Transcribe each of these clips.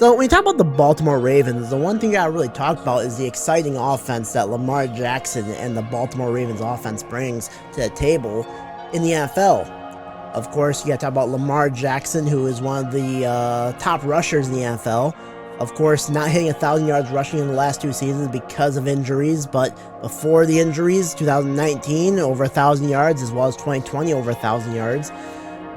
So when you talk about the Baltimore Ravens, the one thing you gotta really talk about is the exciting offense that Lamar Jackson and the Baltimore Ravens offense brings to the table in the NFL. Of course, you gotta talk about Lamar Jackson, who is one of the top rushers in the NFL. Of course, not hitting 1,000 yards rushing in the last 2 seasons because of injuries, but before the injuries, 2019, over 1,000 yards, as well as 2020, over 1,000 yards.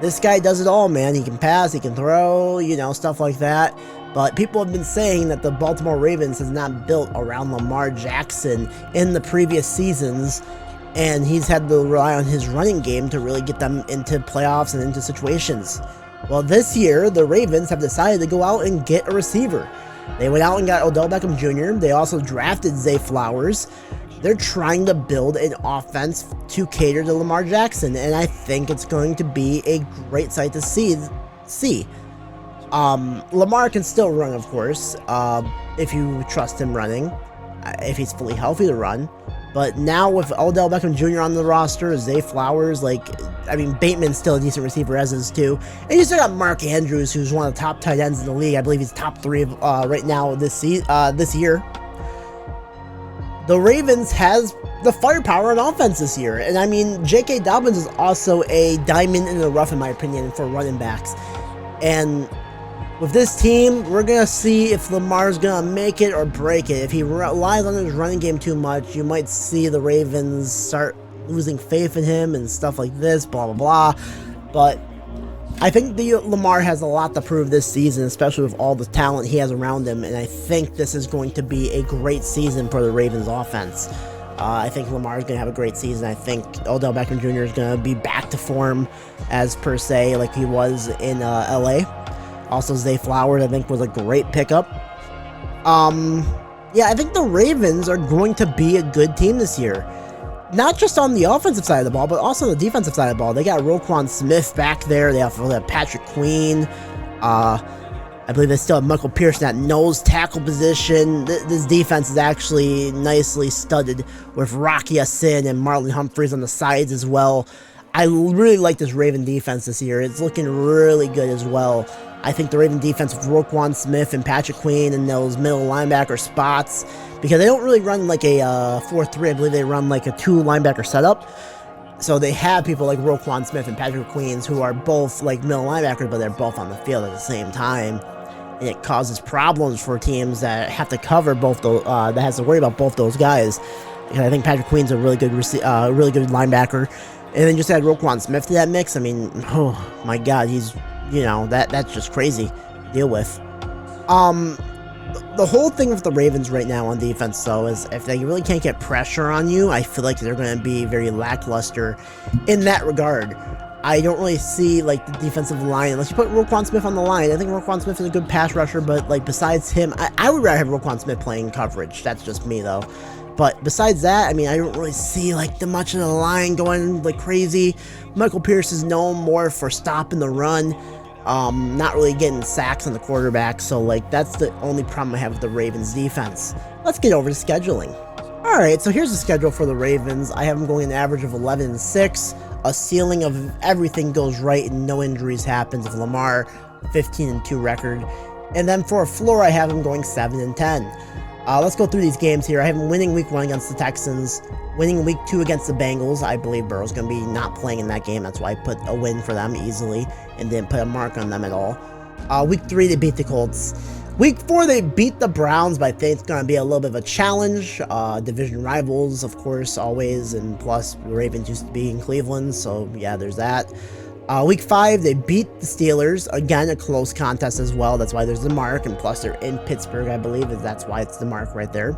This guy does it all, man. He can pass, he can throw, stuff like that. But people have been saying that the Baltimore Ravens has not built around Lamar Jackson in the previous seasons, and he's had to rely on his running game to really get them into playoffs and into situations. Well, this year, the Ravens have decided to go out and get a receiver. They went out and got Odell Beckham Jr. They also drafted Zay Flowers. They're trying to build an offense to cater to Lamar Jackson, and I think it's going to be a great sight to see. Lamar can still run, of course, if you trust him running, if he's fully healthy to run. But now with Odell Beckham Jr. on the roster, Zay Flowers, Bateman's still a decent receiver, as is too. And you still got Mark Andrews, who's one of the top tight ends in the league. I believe he's top 3 right now this year. The Ravens has the firepower on offense this year. And J.K. Dobbins is also a diamond in the rough, in my opinion, for running backs. And with this team, we're going to see if Lamar's going to make it or break it. If he relies on his running game too much, you might see the Ravens start losing faith in him and stuff like this, blah, blah, blah. But I think Lamar has a lot to prove this season, especially with all the talent he has around him, and I think this is going to be a great season for the Ravens offense. I think Lamar is going to have a great season. I think Odell Beckham Jr. is going to be back to form as per se like he was in LA. Also, Zay Flowers, I think, was a great pickup. I think the Ravens are going to be a good team this year. Not just on the offensive side of the ball, but also on the defensive side of the ball. They got Roquan Smith back there. They have Patrick Queen. I believe they still have Michael Pierce in that nose tackle position. This defense is actually nicely studded with Rocky Sin and Marlon Humphreys on the sides as well. I really like this Raven defense this year. It's looking really good as well. I think the Raven defense with Roquan Smith and Patrick Queen and those middle linebacker spots, because they don't really run like a 4-3. I believe they run like a 2 linebacker setup. So they have people like Roquan Smith and Patrick Queens who are both like middle linebackers, but they're both on the field at the same time. And it causes problems for teams that have to cover both those, that has to worry about both those guys. And I think Patrick Queen's a really good linebacker. And then just add Roquan Smith to that mix. Oh my God, he's, that's just crazy to deal with. The whole thing with the Ravens right now on defense, though, is if they really can't get pressure on you, I feel like they're going to be very lackluster in that regard. I don't really see, the defensive line, unless you put Roquan Smith on the line. I think Roquan Smith is a good pass rusher, but, besides him, I would rather have Roquan Smith playing coverage. That's just me, though. But besides that, I don't really see, much of the line going, crazy. Michael Pierce is known more for stopping the run. Not really getting sacks on the quarterback, so that's the only problem I have with the Ravens defense. Let's get over to scheduling. Alright, so here's the schedule for the Ravens. I have them going an average of 11-6, a ceiling of everything goes right and no injuries happens of Lamar, 15-2 record. And then for a floor, I have them going 7-10. Let's go through these games here. I have them winning week 1 against the Texans, winning week 2 against the Bengals. I believe Burrow's going to be not playing in that game. That's why I put a win for them easily and didn't put a mark on them at all. Week 3, they beat the Colts. Week 4, they beat the Browns, but I think it's going to be a little bit of a challenge. Division rivals, of course, always, and plus the Ravens used to be in Cleveland, so yeah, there's that. Week 5, they beat the Steelers. Again, a close contest as well. That's why there's the mark. And plus, they're in Pittsburgh, I believe. That's why it's the mark right there.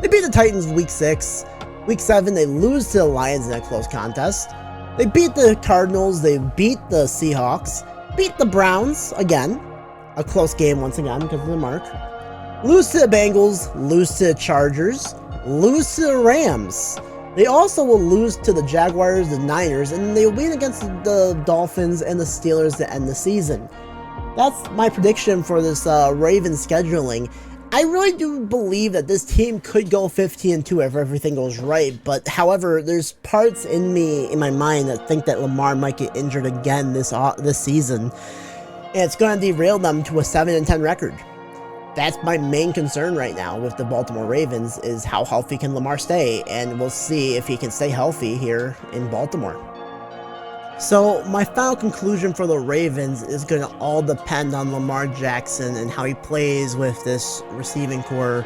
They beat the Titans week 6. Week 7, they lose to the Lions in a close contest. They beat the Cardinals. They beat the Seahawks. Beat the Browns. Again, a close game once again because of the mark. Lose to the Bengals. Lose to the Chargers. Lose to the Rams. They also will lose to the Jaguars, the Niners, and they will win against the Dolphins and the Steelers to end the season. That's my prediction for this Ravens scheduling. I really do believe that this team could go 15-2 if everything goes right, but however, there's parts in my mind that think that Lamar might get injured again this season, and it's going to derail them to a 7-10 record. that's my main concern right now with the Baltimore Ravens is how healthy can Lamar stay, and we'll see if he can stay healthy here in Baltimore. So my final conclusion for the Ravens is going to all depend on Lamar Jackson and how he plays with this receiving core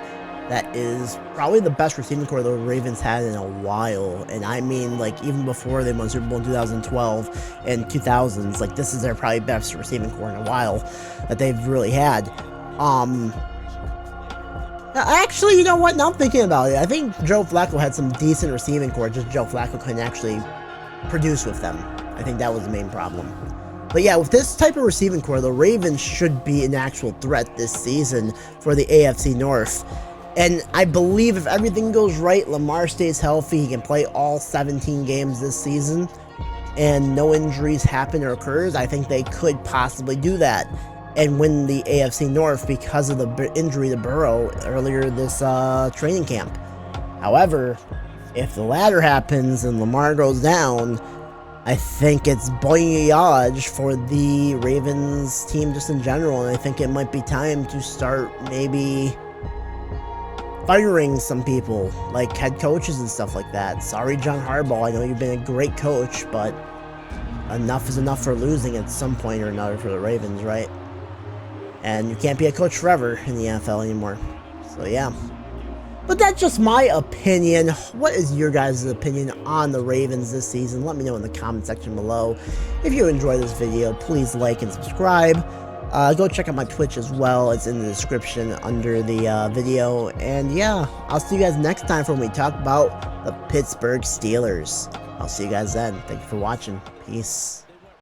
that is probably the best receiving core the Ravens had in a while. And I mean, like, even before they won Super Bowl in 2012 and 2000s, like, this is their probably best receiving core in a while that they've really had. Actually, you know what? Now I'm thinking about it. I think Joe Flacco had some decent receiving core, just Joe Flacco couldn't actually produce with them. I think that was the main problem. But yeah, with this type of receiving core, the Ravens should be an actual threat this season for the AFC North. And I believe if everything goes right, Lamar stays healthy, he can play all 17 games this season, and no injuries happen or occurs, I think they could possibly do that and win the AFC North because of the injury to Burrow earlier this training camp. However, if the latter happens and Lamar goes down, I think it's voyage for the Ravens team just in general, and I think it might be time to start maybe firing some people, like head coaches and stuff like that. Sorry, John Harbaugh, I know you've been a great coach, but enough is enough for losing at some point or another for the Ravens, right? And you can't be a coach forever in the NFL anymore. So yeah. But that's just my opinion. What is your guys' opinion on the Ravens this season? Let me know in the comment section below. If you enjoyed this video, please like and subscribe. Go check out my Twitch as well. It's in the description under the video. And yeah, I'll see you guys next time when we talk about the Pittsburgh Steelers. I'll see you guys then. Thank you for watching. Peace.